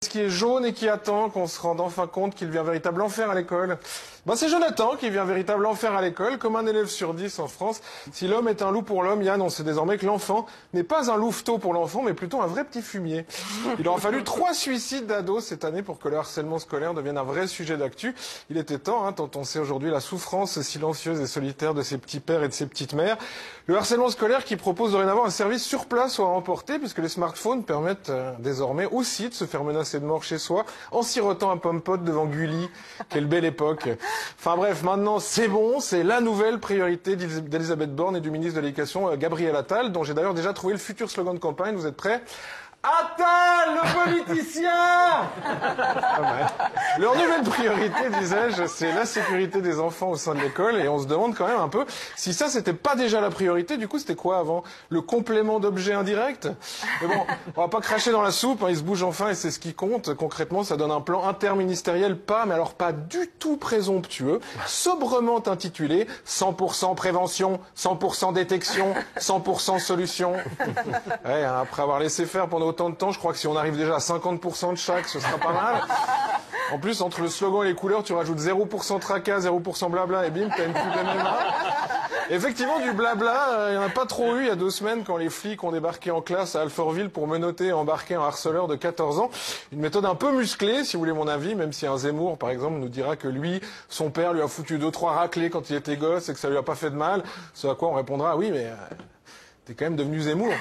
Qui est jaune et qui attend qu'on se rende enfin compte qu'il vit un véritable enfer à l'école. C'est Jonathan qui vit un véritable enfer à l'école, comme un élève sur 10 en France. Si l'homme est un loup pour l'homme, Yann, on sait désormais que l'enfant n'est pas un louveteau pour l'enfant, mais plutôt un vrai petit fumier. Il aura fallu 3 suicides d'ados cette année pour que le harcèlement scolaire devienne un vrai sujet d'actu. Il était temps, tant on sait aujourd'hui la souffrance silencieuse et solitaire de ses petits pères et de ses petites mères. Le harcèlement scolaire qui propose dorénavant un service sur place ou à emporter, puisque les smartphones permettent désormais aussi de se faire menacer de mort chez soi en sirotant un pomme-pote devant Gulli. Quelle belle époque. Enfin bref, maintenant c'est bon, c'est la nouvelle priorité d'Elisabeth Borne et du ministre de l'Éducation Gabriel Attal, dont j'ai d'ailleurs déjà trouvé le futur slogan de campagne. Vous êtes prêts? Attal, le politicien! Leur nouvelle priorité, disais-je, c'est la sécurité des enfants au sein de l'école, et on se demande quand même un peu si ça c'était pas déjà la priorité. Du coup, c'était quoi avant? Le complément d'objet indirect? Mais bon, on va pas cracher dans la soupe, il se bouge enfin et c'est ce qui compte. Concrètement, ça donne un plan interministériel mais alors pas du tout présomptueux, sobrement intitulé 100% prévention, 100% détection, 100% solution. Ouais, après avoir laissé faire pendant autant de temps, je crois que si on arrive déjà à 50% de chaque, ce sera pas mal. En plus, entre le slogan et les couleurs, tu rajoutes 0% tracas, 0% blabla, et bim, t'as une pub MMA. Effectivement, du blabla, il n'y en a pas trop eu il y a 2 semaines quand les flics ont débarqué en classe à Alfortville pour menotter et embarquer un harceleur de 14 ans. Une méthode un peu musclée, si vous voulez mon avis, même si un Zemmour, par exemple, nous dira que lui, son père lui a foutu 2-3 raclés quand il était gosse et que ça lui a pas fait de mal. Ce à quoi on répondra, oui, mais... t'es quand même devenu Zemmour.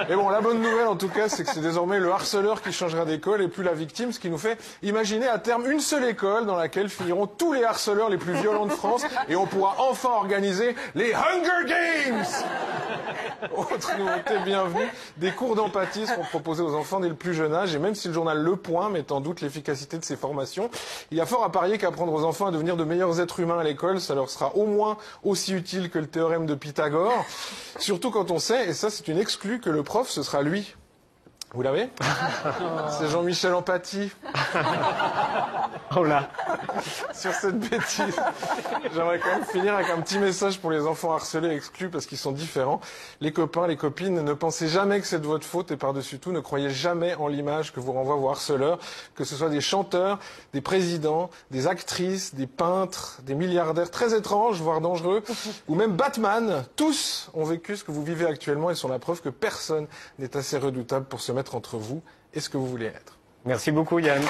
Mais bon, la bonne nouvelle, en tout cas, c'est que c'est désormais le harceleur qui changera d'école et plus la victime, ce qui nous fait imaginer à terme une seule école dans laquelle finiront tous les harceleurs les plus violents de France et on pourra enfin organiser les Hunger Games. Autre nouveauté bienvenue, des cours d'empathie seront proposés aux enfants dès le plus jeune âge et même si le journal Le Point met en doute l'efficacité de ces formations, il y a fort à parier qu'apprendre aux enfants à devenir de meilleurs êtres humains à l'école, ça leur sera au moins aussi utile que le théorème de Pythagore. Surtout quand on sait, et ça c'est une exclue, que le prof ce sera lui. Vous l'avez? C'est Jean-Michel Empathie. Oh là. Sur cette bêtise, j'aimerais quand même finir avec un petit message pour les enfants harcelés et exclus parce qu'ils sont différents. Les copains, les copines, ne pensez jamais que c'est de votre faute et par-dessus tout, ne croyez jamais en l'image que vous renvoient vos harceleurs, que ce soit des chanteurs, des présidents, des actrices, des peintres, des milliardaires très étranges, voire dangereux, ou même Batman. Tous ont vécu ce que vous vivez actuellement et sont la preuve que personne n'est assez redoutable pour se mettre entre vous et ce que vous voulez être. Merci beaucoup Yann.